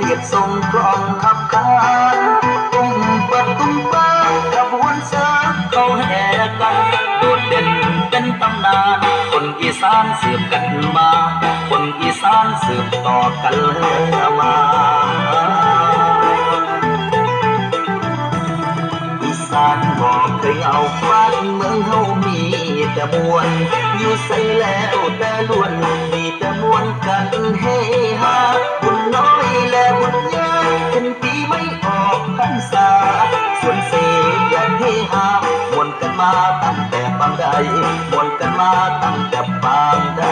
กียรติทรงกลองขับขานตุ้มปัดตุ้มป้าขบวนเสือเขาแห่กันโดดเด่นเป็นตำนานคนอีสานสืบกันมาคนอีสานสืบต่อกันมาอีสานบอกเคยเอาบ้านเมืองเฮามีแต่มวลอยู่ใส่แล้วแต่ล้วนมีแต่มวลกันเฮฮาบุญน้อยและบุญใหญ่เป็นปีไม่ออกพรรษาส่วนเสียงเฮฮามวนกันมาตั้งแต่ปางใดมวนกันมาตั้งแต่ปางใด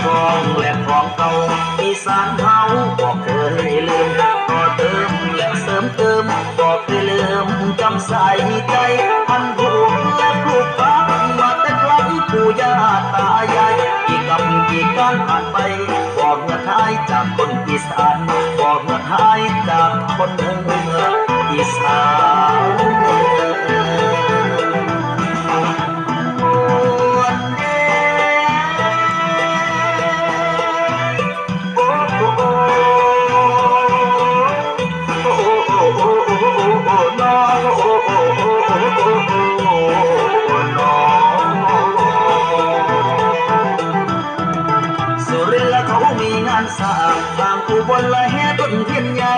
ของและของเก่าอีสานเฮาบอกเคยลืมต่อเติมและเสริมเติมบอกเคยลืมจำใส่ใจพันผูกและผูกพักมาแต่ครั้งปู่ย่าตายายกี่กับกี่การผ่านไปบอกเงินหายจากคนอีสานบอกเงินหายจากคนเมืองอีสานสร้างทางอุบลละแห่ต้นเทียนใหญ่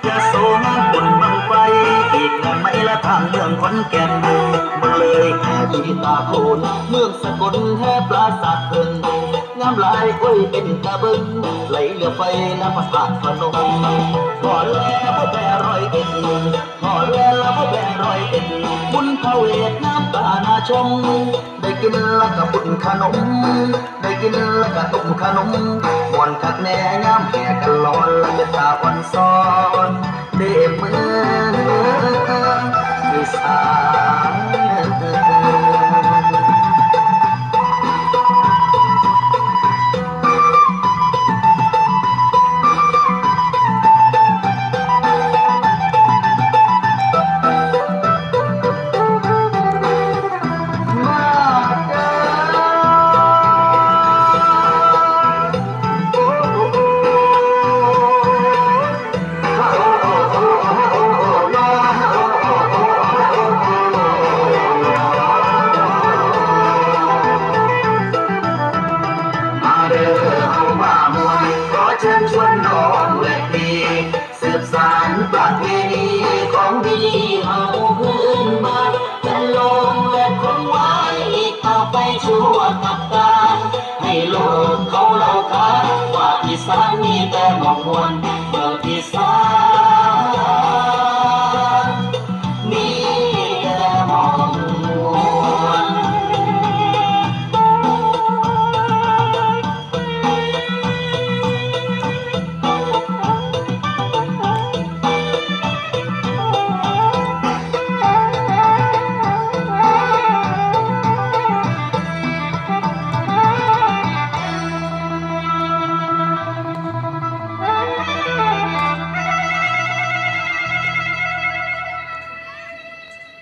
จะโซงานบุญบังไฟอีกงานไม่ละทางเมืองขอนแก่นมาเลยแห่ที่ตาโคนเมืองสกลแห่ปราสาทเพิ่งงามหลายก้อยเป็นตาบึงไหลเรือไฟน้ำพระธาตุพนมขอแล้วพ่อแม่ร้อยเอ็ดขอแล้วพ่อแม่ร้อยเอ็ดบุญพระเวทน้ำตาหน้าชมได้กินแล้วก็บุญขนมได้กินแล้วก็ตุ่มขนมมวนคักแน่ย้ำแก่กันร้อนและเป็นตาอ่อนซ้อนเด้เมืองอีสานเชิญชวนน้องและพี่สืบสานประเพณีของดีเฮาพื้นบ้านจะลงและคงไว้อีกต่อไปชั่วกับการให้โลกเขาเล่าขานว่าอีสานมีแต่หมอกมวลเมืองอีสาน